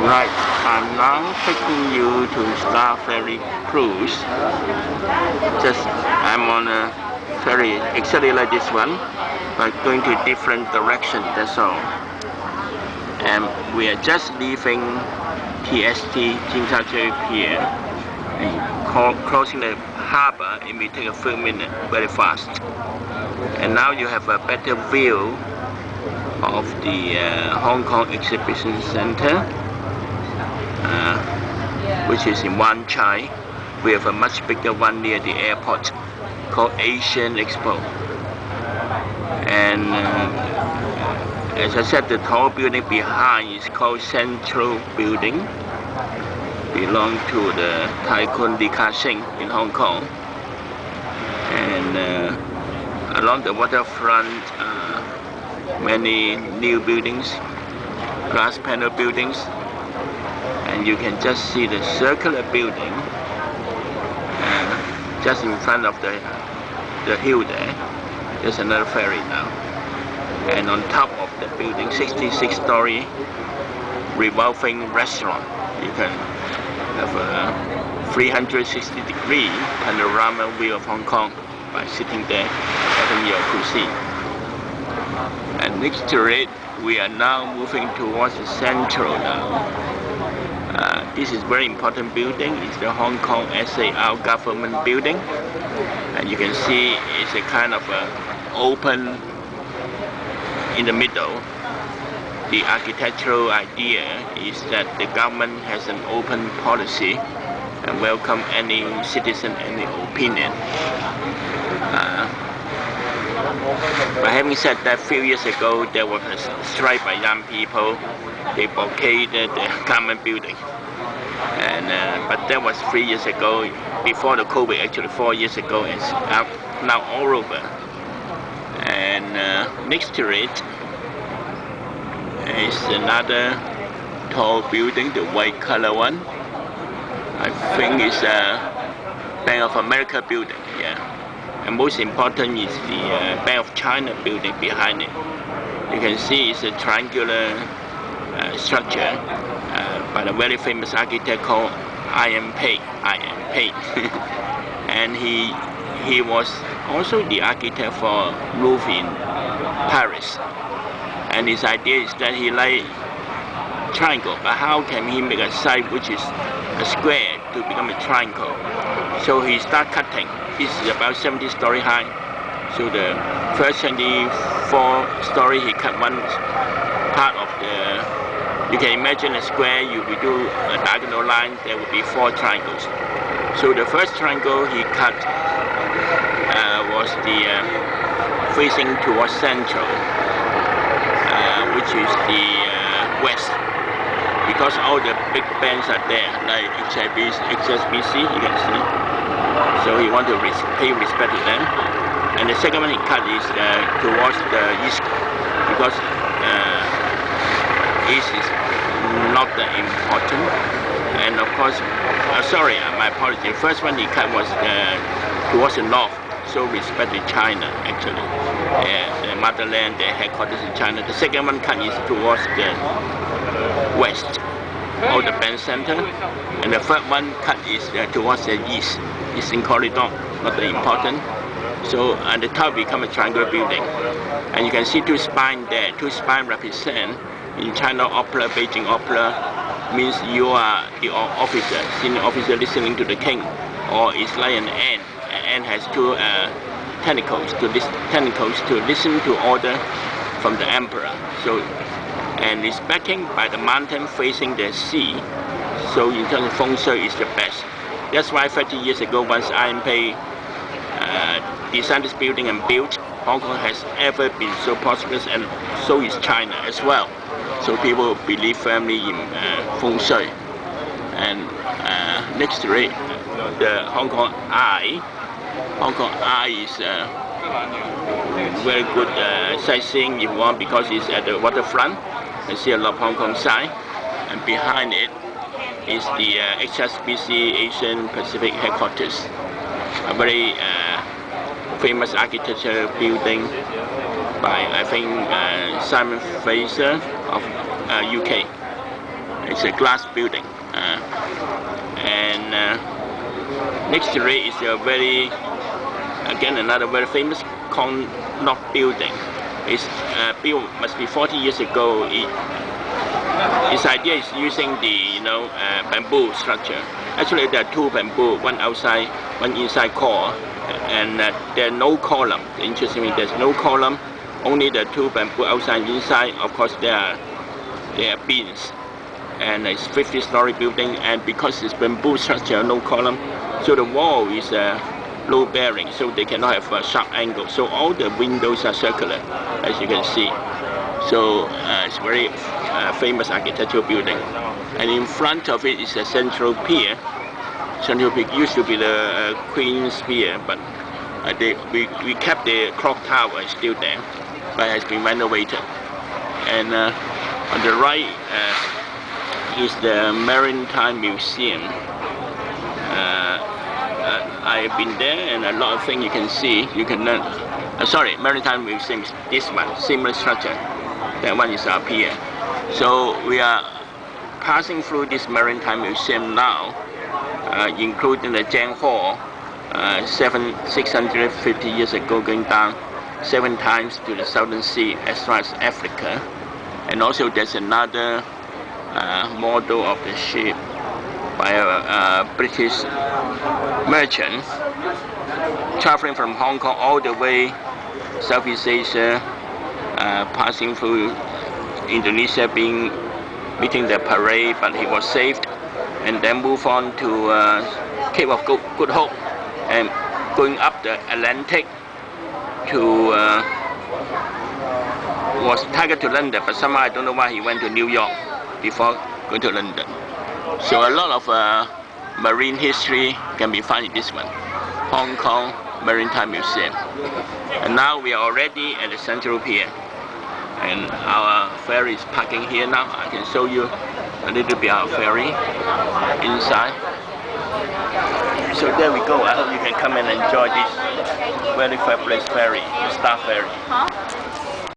Right, I'm now taking you to Star Ferry cruise. I'm on a ferry exactly like this one, but going to different direction, that's all. And we are just leaving TST Jintaji Pier and crossing the harbor. It may take a few minutes, very fast. And now you have a better view of the Hong Kong Exhibition Center, which is in Wan Chai. We have a much bigger one near the airport called Asian Expo. And as I said, the tall building behind is called Central Building, belong to the Tycoon Lee Ka-shing in Hong Kong. And along the waterfront, many new buildings, glass panel buildings, and you can just see the circular building just in front of the hill there. There's another ferry now, and on top of the building, 66-story revolving restaurant. You can have a 360-degree panorama view of Hong Kong by sitting there having your cuisine. And next to it, we are now moving towards the central now. This is very important building. It's the Hong Kong SAR government building, and you can see it's a kind of open in the middle. The architectural idea is that the government has an open policy and welcome any citizen, any opinion. But having said that, a few years ago there was a strike by young people. They blockaded the government building, and but that was 3 years ago, before the COVID, actually 4 years ago. It's now all over. And next to it is another tall building, the white color one. I think it's a Bank of America building, yeah. And most important is the Bank of China building behind it. You can see it's a triangular structure by a very famous architect called I.M. Pei. And he was also the architect for Louvre in Paris. And his idea is that he liked triangle, but how can he make a site which is a square to become a triangle? So he started cutting. This is about 70 story high. So the first 24 story he cut one part of the. You can imagine a square. You will do a diagonal line. There will be 4 triangles. So the first triangle he cut was the facing towards central, which is the west, because all the big bands are there, like HSBC, you can see. So he want to pay respect to them. And the second one he cut is towards the east, because east is not that important. And of course, sorry, my apology. The first one he cut was towards the north, so respect to China, actually. The motherland, the headquarters in China. The second one cut is towards the west, or the band center. And the third one cut is towards the east. It's in corridor, not that important. So at the top become a triangular building. And you can see 2 spines there. 2 spines represent, in China opera, Beijing opera, means you are the officer, senior officer listening to the king. Or it's like an ant. An ant has 2 tentacles to listen to order from the emperor. So, and it's backing by the mountain facing the sea. So in terms of feng shui, is the best. That's why 30 years ago, once I.M. Pei designed this building and built, Hong Kong has ever been so prosperous, and so is China as well. So people believe firmly in feng shui. And next to it, the Hong Kong Eye. Hong Kong Eye is very good sightseeing if you want, because it's at the waterfront. You see a lot of Hong Kong sign, and behind it is the HSBC Asian Pacific headquarters, a very famous architecture building by, I think, Simon Fraser of UK. It's a glass building. And next to it is a another very famous knock building. It's built must be 40 years ago. Its idea is using the bamboo structure. Actually, there are two bamboo, one outside, one inside core, and there are no column. Interestingly, there's no column, only the two bamboo outside and inside. Of course, there are beams, and it's 50-story building. And because it's bamboo structure, no column, so the wall is low bearing, so they cannot have a sharp angle. So all the windows are circular, as you can see. So it's very famous architectural building. And in front of it is a central pier. Central pier used to be the Queen's Pier, but we kept the clock tower, it's still there, but it has been renovated. And on the right is the Maritime Museum. I have been there, and a lot of things you can see. You can learn. Sorry, Maritime Museum is this one, similar structure. That one is up here. So we are passing through this Maritime Museum now, including the Jiang Hall, 650 years ago, going down 7 times to the Southern Sea as far as Africa. And also there's another model of the ship by a British merchant traveling from Hong Kong all the way Southeast Asia, passing through Indonesia, meeting the parade, but he was saved, and then move on to Cape of Good Hope and going up the Atlantic to was targeted to London, but somehow I don't know why he went to New York before going to London. So a lot of marine history can be found in this one, Hong Kong Maritime Museum. And now we are already at the Central Pier, and our ferry is parking here now. I can show you a little bit our ferry inside. So there we go. I hope you can come and enjoy this very fabulous ferry, the Star Ferry.